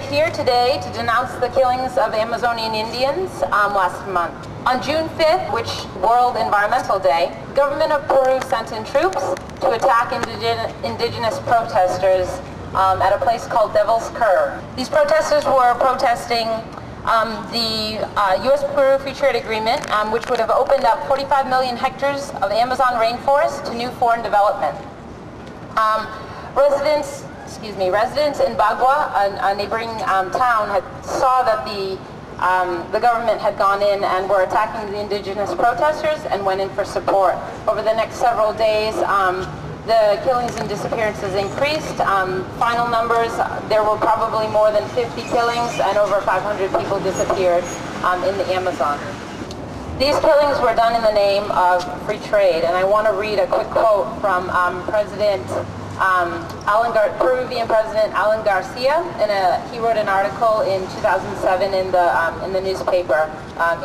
here today to denounce the killings of Amazonian Indians last month. On June 5th, which World Environmental Day, the government of Peru sent in troops to attack indigenous protesters at a place called Devil's Curve. These protesters were protesting the U.S.-Peru Free Trade Agreement, which would have opened up 45 million hectares of Amazon rainforest to new foreign development. Residents in Bagua, a neighboring town, saw that the government had gone in and were attacking the indigenous protesters and went in for support. Over the next several days, the killings and disappearances increased. Final numbers, there were probably more than 50 killings and over 500 people disappeared in the Amazon. These killings were done in the name of free trade, and I want to read a quick quote from Peruvian President Alan Garcia. He wrote an article in 2007 in the newspaper,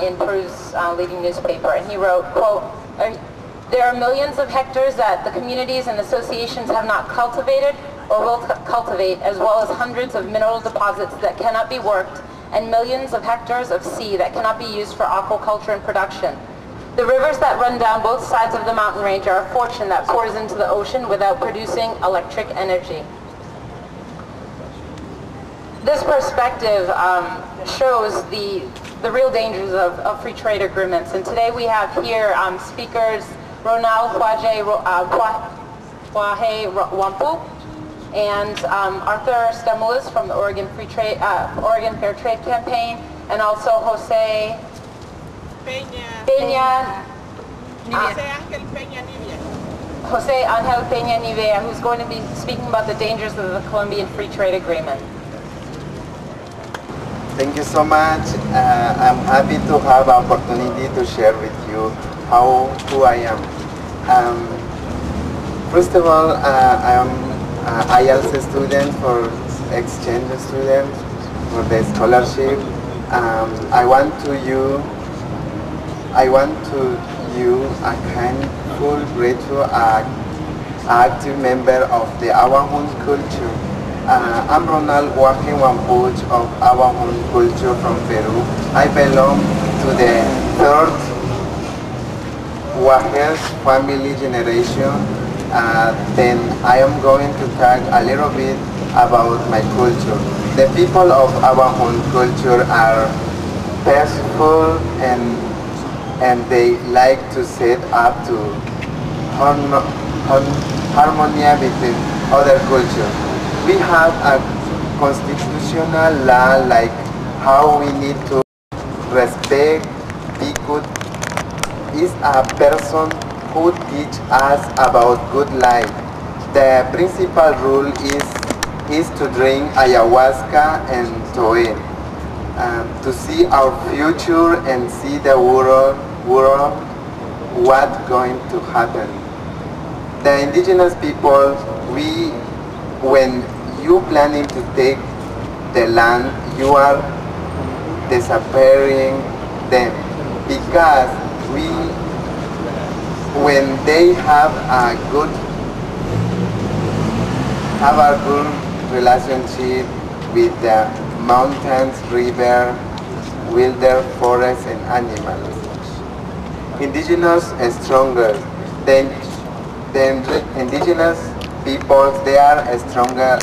in Peru's leading newspaper, and he wrote, quote, "There are millions of hectares that the communities and associations have not cultivated or will cultivate, as well as hundreds of mineral deposits that cannot be worked, and millions of hectares of sea that cannot be used for aquaculture and production. The rivers that run down both sides of the mountain range are a fortune that pours into the ocean without producing electric energy." This perspective shows the real dangers of free trade agreements. And today we have here speakers Ronal Huaje Wampuch and Arthur Stamoulis from the Oregon Fair Trade Campaign, and also Jose Pena Nivia. Jose Angel Pena Nivia, who's going to be speaking about the dangers of the Colombian Free Trade Agreement. Thank you so much. I'm happy to have an opportunity to share with you who I am. First of all, I am an IELTS student for exchange student for the scholarship. I want to you a kindful, grateful, active member of the Awahun culture. I'm Ronal Huaje Wampuch of Awahun culture from Peru. I belong to the third Huajes family generation. Then I am going to talk a little bit about my culture. The people of Awahun culture are peaceful and they like to set up to harmony between other cultures. We have a constitutional law like how we need to respect, be good, is a person who teach us about good life. The principal rule is to drink ayahuasca and toe, to see our future and see the world what's going to happen. The indigenous people, when you planning to take the land, you are disappearing them, because when they have a good relationship with the mountains, river, wilder, forest, and animals. Indigenous is stronger. The indigenous peoples, they are strongly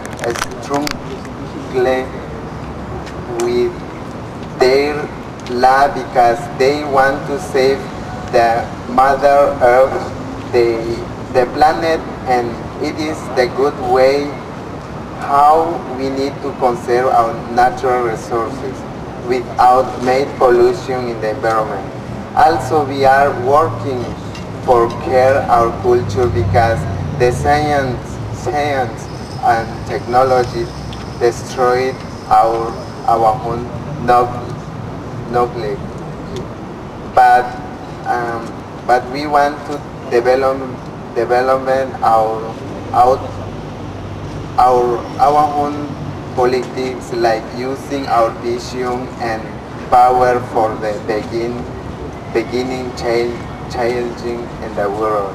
with their law because they want to save the Mother Earth, the planet, and it is the good way how we need to conserve our natural resources without make pollution in the environment. Also, we are working for care our culture because the science and technology destroyed our own knowledge. But we want to development our own politics, like using our vision and power for the beginning changing in the world.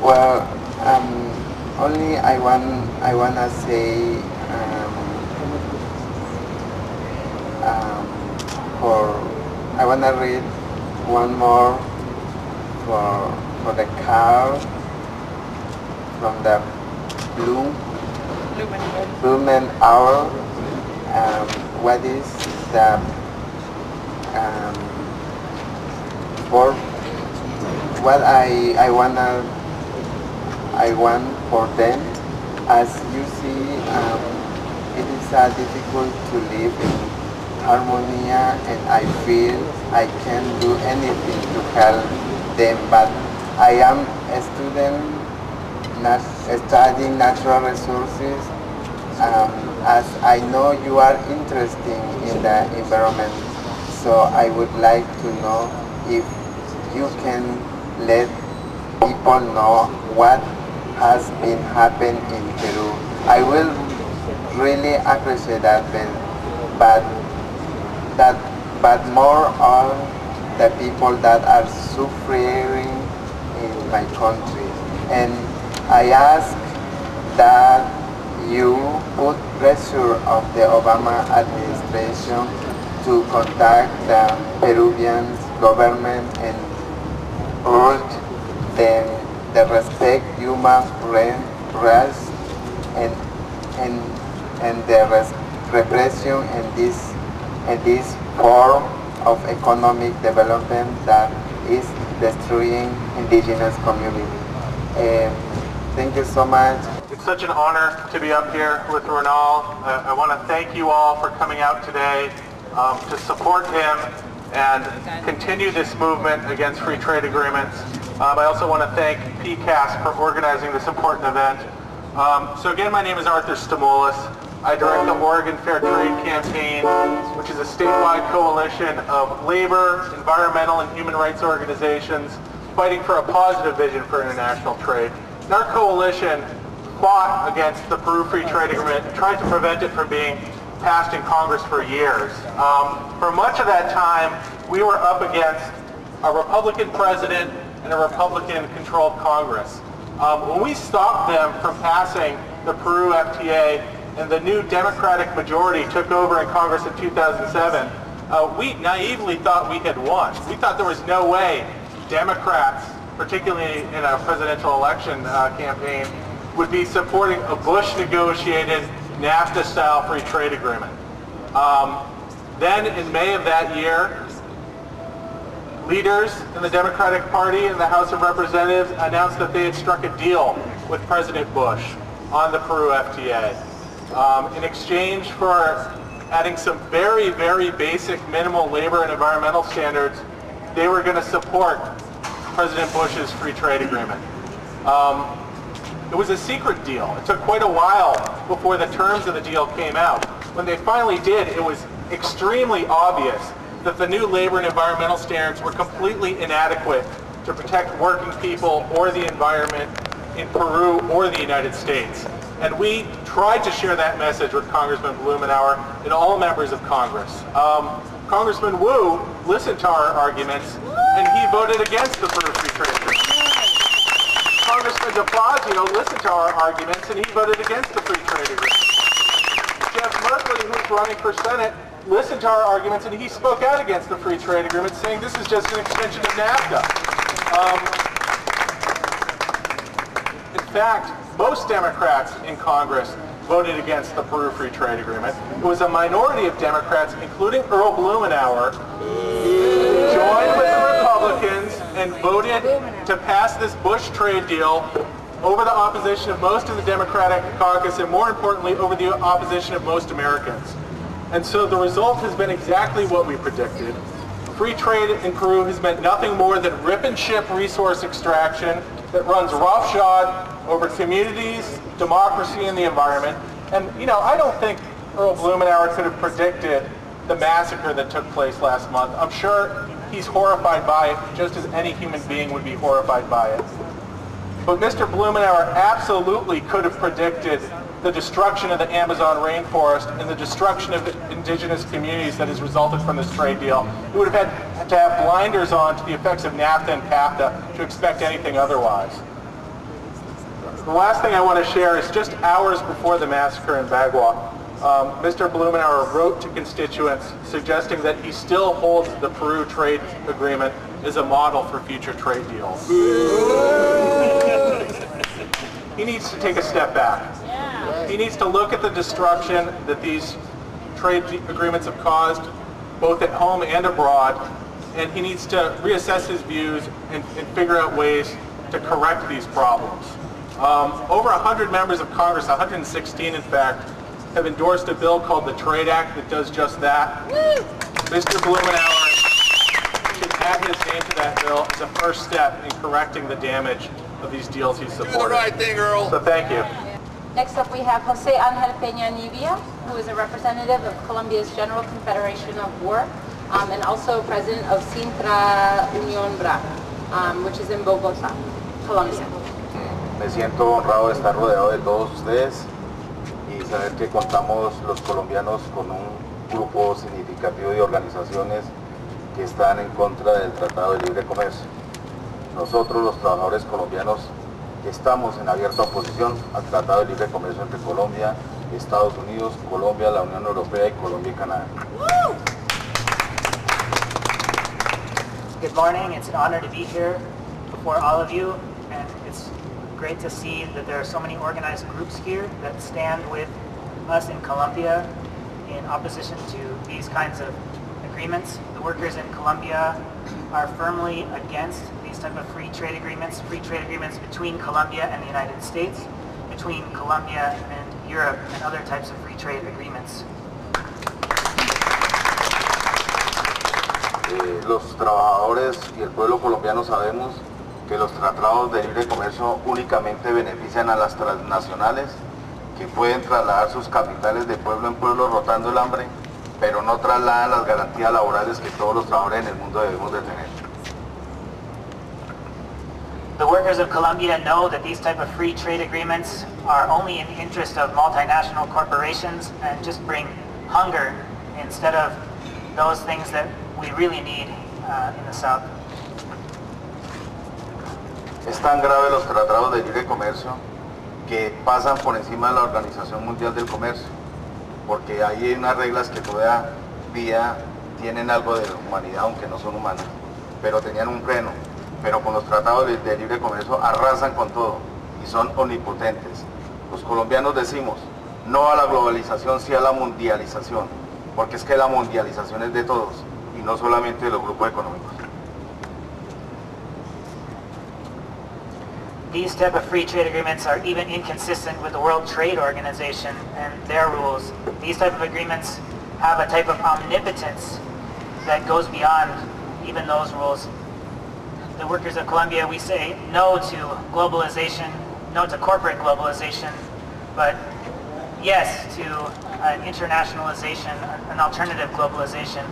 Well, only I wanna say I wanna read one more for the card from the Blumenauer. What is the for what I want for them? As you see, it is difficult to live in harmony, and I feel I can't do anything to help them, but I am a student studying natural resources. As I know you are interested in the environment, so I would like to know if you can let people know what has been happening in Peru. I will really appreciate that, but more on the people that are suffering in my country. And I ask that you put pressure on the Obama administration to contact the Peruvian government and urge them to respect human rights and the repression and this form of economic development that is destroying indigenous community. Thank you so much. It's such an honor to be up here with Ronal. I want to thank you all for coming out today to support him and continue this movement against free trade agreements. I also want to thank PCAST for organizing this important event. So again, my name is Arthur Stamoulis. I direct the Oregon Fair Trade Campaign, which is a statewide coalition of labor, environmental, and human rights organizations fighting for a positive vision for international trade. And our coalition fought against the Peru Free Trade Agreement and tried to prevent it from being passed in Congress for years. For much of that time, we were up against a Republican president and a Republican-controlled Congress. When we stopped them from passing the Peru FTA and the new Democratic majority took over in Congress in 2007, we naively thought we had won. We thought there was no way Democrats, particularly in a presidential election campaign, would be supporting a Bush-negotiated NAFTA-style free trade agreement. Then in May of that year, leaders in the Democratic Party in the House of Representatives announced that they had struck a deal with President Bush on the Peru FTA. In exchange for adding some very, very basic minimal labor and environmental standards, they were going to support President Bush's free trade agreement. It was a secret deal. It took quite a while before the terms of the deal came out. When they finally did, it was extremely obvious that the new labor and environmental standards were completely inadequate to protect working people or the environment in Peru or the United States. And we tried to share that message with Congressman Blumenauer and all members of Congress. Congressman Wu listened to our arguments and he voted against the Peru Free Trade Agreement. Congressman de Blasio listened to our arguments and he voted against the free trade agreement. Jeff Merkley, who's running for Senate, listened to our arguments and he spoke out against the free trade agreement, saying this is just an extension of NAFTA. In fact, most Democrats in Congress voted against the Peru Free Trade Agreement. It was a minority of Democrats, including Earl Blumenauer, joined with the Republicans and voted to pass this Bush trade deal over the opposition of most of the Democratic caucus and, more importantly, over the opposition of most Americans. And so the result has been exactly what we predicted. Free trade in Peru has meant nothing more than rip and ship resource extraction that runs roughshod over communities, democracy, and the environment. And, you know, I don't think Earl Blumenauer could have predicted the massacre that took place last month. I'm sure he's horrified by it, just as any human being would be horrified by it. But Mr. Blumenauer absolutely could have predicted the destruction of the Amazon rainforest and the destruction of the indigenous communities that has resulted from this trade deal. He would have had to have blinders on to the effects of NAFTA and CAFTA to expect anything otherwise. The last thing I want to share is just hours before the massacre in Bagua, Mr. Blumenauer wrote to constituents suggesting that he still holds the Peru Trade Agreement as a model for future trade deals. He needs to take a step back. He needs to look at the destruction that these trade agreements have caused, both at home and abroad, and he needs to reassess his views and figure out ways to correct these problems. Over 100 members of Congress, 116 in fact, have endorsed a bill called the Trade Act that does just that. Mr. Blumenauer should add his name to that bill as a first step in correcting the damage of these deals he supported. Do the right thing, Earl. So thank you. Next up we have Jose Angel Pena Nivia, who is a representative of Colombia's General Confederation of Work, and also president of SINTRAUNIONBRA, which is in Bogotá, Colombia. Me siento honrado de estar rodeado de todos ustedes y saber que contamos los colombianos con un grupo significativo de organizaciones que están en contra del Tratado de Libre Comercio. Nosotros, los trabajadores colombianos, estamos en abierta oposición al Tratado de Libre Comercio entre Colombia, Estados Unidos, Colombia, la Unión Europea y Colombia y Canadá. Good morning. It's an honor to be here before all of you, and it's great to see that there are so many organized groups here that stand with us in Colombia in opposition to these kinds of agreements. The workers in Colombia are firmly against these type of free trade agreements between Colombia and the United States, between Colombia and Europe, and other types of free trade agreements. Los trabajadores y el pueblo colombiano sabemos que los tratados de libre comercio únicamente benefician a las transnacionales que pueden trasladar sus capitales de pueblo en pueblo rotando el hambre, pero no trasladan las garantías laborales que todos los trabajadores en el mundo debemos de tener. The workers of Colombia know that these type of free trade agreements are only in the interest of multinational corporations and just bring hunger instead of those things that we really need in the South. Es tan grave los tratados de libre comercio que pasan por encima de la Organización Mundial del Comercio, porque hay unas reglas que todavía tienen algo de humanidad, aunque no son humanas, pero tenían un freno, pero con los tratados de libre comercio arrasan con todo y son omnipotentes. Los colombianos decimos no a la globalización, sí a la mundialización, porque es que la mundialización es de todos y no solamente de los grupos económicos. These type of free trade agreements are even inconsistent with the World Trade Organization and their rules. These type of agreements have a type of omnipotence that goes beyond even those rules. The workers of Colombia, we say no to globalization, no to corporate globalization, but yes to an internationalization, an alternative globalization.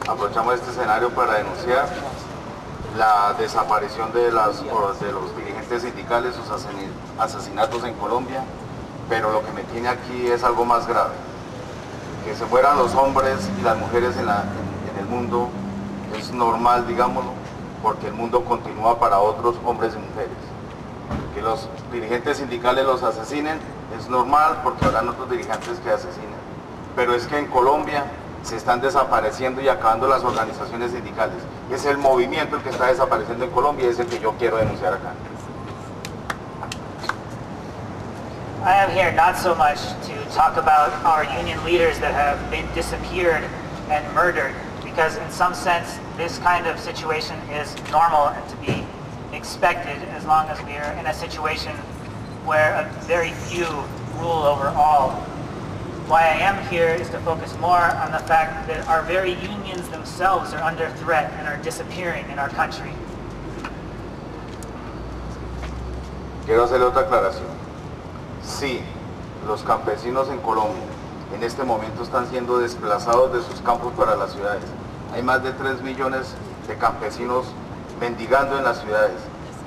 Aprovechamos este escenario para denunciar la desaparición de los dirigentes sindicales, sus asesinatos en Colombia, pero lo que me tiene aquí es algo más grave. Que se mueran los hombres y las mujeres en el mundo es normal, digámoslo, porque el mundo continúa para otros hombres y mujeres. Que los dirigentes sindicales los asesinen es normal porque habrán otros dirigentes que asesinen. Pero es que en Colombia se están desapareciendo y acabando las organizaciones sindicales. Es el movimiento el que está desapareciendo en Colombia y es el que yo quiero denunciar acá. I am here not so much to talk about our union leaders that have been disappeared and murdered, because in some sense this kind of situation is normal and to be expected as long as we are in a situation where a very few rule over all. Why I am here is to focus more on the fact that our very unions themselves are under threat and are disappearing in our country. Quiero hacerle otra aclaración. Sí, los campesinos en Colombia en este momento están siendo desplazados de sus campos para las ciudades. Hay más de 3 millones de campesinos mendigando en las ciudades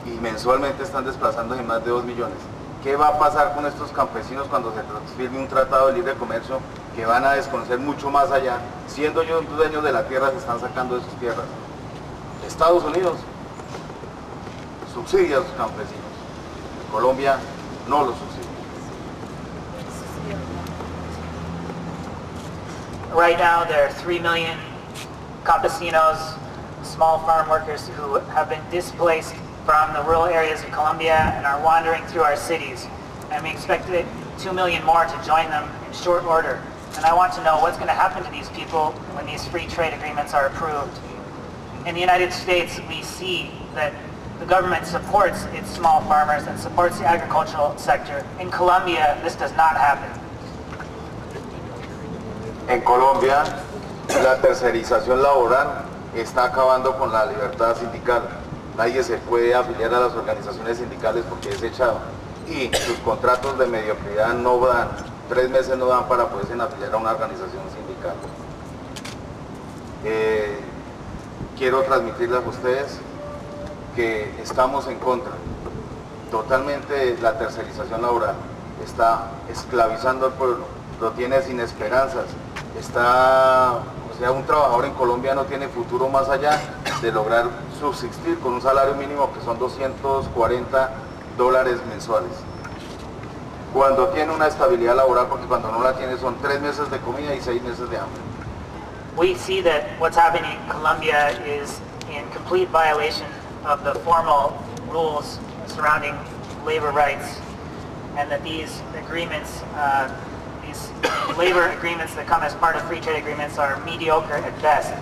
y mensualmente están desplazándose más de 2 millones. ¿Qué va a pasar con estos campesinos cuando se firme un tratado de libre comercio que van a desconocer mucho más allá? Siendo ellos dueños de la tierra, se están sacando de sus tierras. Estados Unidos subsidia a sus campesinos, Colombia no los subsidia. Right now, there are 3 million campesinos, small farm workers who have been displaced from the rural areas of Colombia and are wandering through our cities. And we expect 2 million more to join them in short order. And I want to know what's going to happen to these people when these free trade agreements are approved. In the United States, we see that the government supports its small farmers and supports the agricultural sector. In Colombia, this does not happen. En Colombia, la tercerización laboral está acabando con la libertad sindical. Nadie se puede afiliar a las organizaciones sindicales porque es echado. Y sus contratos de mediocridad no dan, 3 meses no dan para poderse afiliar a una organización sindical. Quiero transmitirles a ustedes que estamos en contra totalmente de la tercerización laboral. Está esclavizando al pueblo, lo tiene sin esperanzas. Un trabajador en Colombia no tiene futuro más allá de lograr subsistir con un salario mínimo que son $240 mensuales. Cuando tiene una estabilidad laboral, porque cuando no la tiene son 3 meses de comida y 6 meses de hambre. We see that what's happening in Colombia is in complete violation of the formal rules surrounding labor rights, and that these agreements, these labor agreements that come as part of free trade agreements are mediocre at best.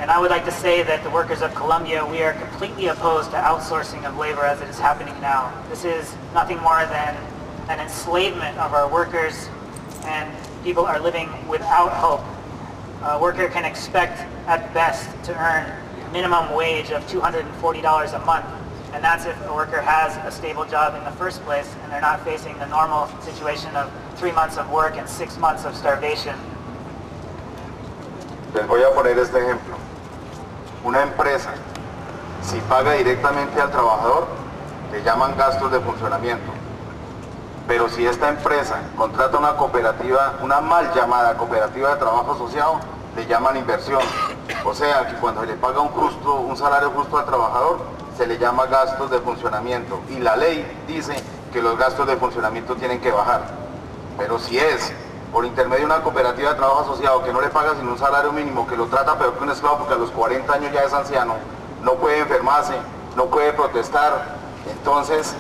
And I would like to say that the workers of Colombia, we are completely opposed to outsourcing of labor as it is happening now. This is nothing more than an enslavement of our workers, and people are living without hope. A worker can expect at best to earn minimum wage of $240 a month, and that's if a worker has a stable job in the first place and they're not facing the normal situation of 3 months of work and 6 months of starvation. Les voy a poner este ejemplo. Una empresa, si paga directamente al trabajador, le llaman gastos de funcionamiento. Pero si esta empresa contrata una cooperativa, una mal llamada cooperativa de trabajo asociado, le llaman inversión. O sea que cuando se le paga un salario justo al trabajador, se le llama gastos de funcionamiento. Y la ley dice que los gastos de funcionamiento tienen que bajar. Pero si es por intermedio de una cooperativa de trabajo asociado que no le paga sino un salario mínimo, que lo trata peor que un esclavo porque a los 40 años ya es anciano, no puede enfermarse, no puede protestar, entonces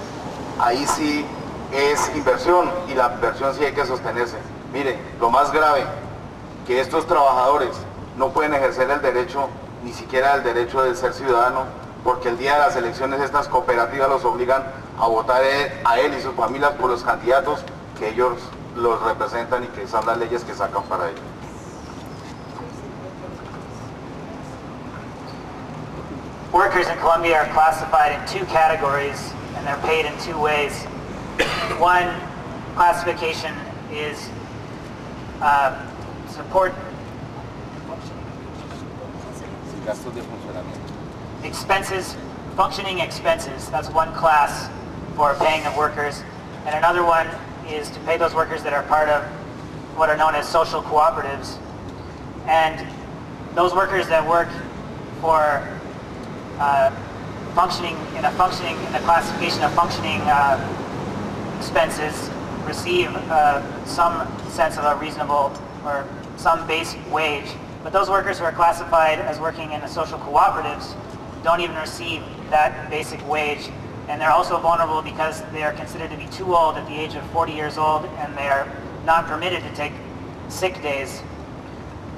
ahí sí es inversión, y la inversión sí hay que sostenerse. Miren, lo más grave, que estos trabajadores no pueden ejercer el derecho, ni siquiera el derecho de ser ciudadano, porque el día de las elecciones estas cooperativas los obligan a votar a él y sus familias por los candidatos que ellos los representan y que son las leyes que sacan para ellos. Workers in Colombia are classified in 2 categories, and they're paid in 2 ways. One classification is support expenses, functioning expenses. That's one class for paying of workers, and another one is to pay those workers that are part of what are known as social cooperatives. And those workers that work for functioning in the classification of functioning expenses receive some sense of a reasonable or some base wage. But those workers who are classified as working in the social cooperatives don't even receive that basic wage. And they're also vulnerable because they are considered to be too old at the age of 40 years old, and they are not permitted to take sick days.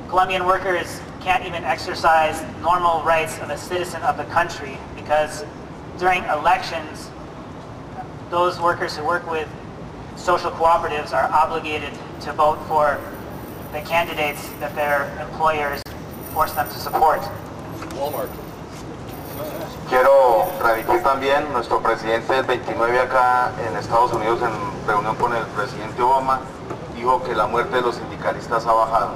Colombian workers can't even exercise normal rights of a citizen of the country because during elections, those workers who work with social cooperatives are obligated to vote for the candidates that their employers force them to support. Walmart. Quiero remitir también, nuestro presidente del 29 acá en Estados Unidos en reunión con el presidente Obama, dijo que la muerte de los sindicalistas ha bajado.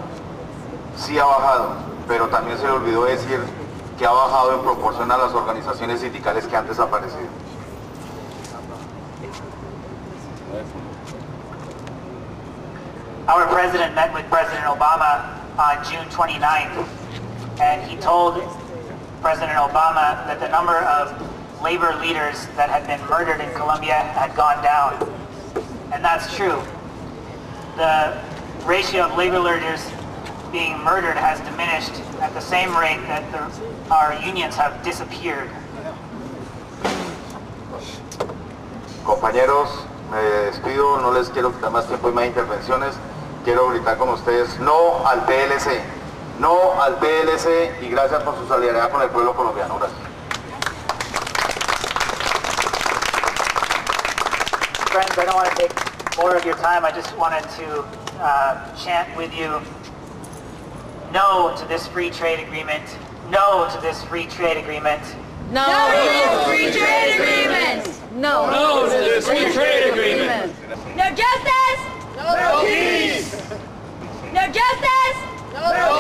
Sí ha bajado, pero también se le olvidó decir que ha bajado en proporción a las organizaciones sindicales que han desaparecido. Our president met with President Obama on June 29th, and he told President Obama that the number of labor leaders that had been murdered in Colombia had gone down. And that's true. The ratio of labor leaders being murdered has diminished at the same rate that our unions have disappeared. Compañeros, me despido, no les quiero quitar más tiempo y más intervenciones. Quiero gritar con ustedes no al PLC, no al PLC y gracias por su solidaridad con el pueblo colombiano. Gracias. Friends, I don't want to take more of your time. I just wanted to chant with you, no to this free trade agreement, no to this free trade agreement. No to this free trade agreement. No to this free trade agreement. No justice. No peace. No justice. No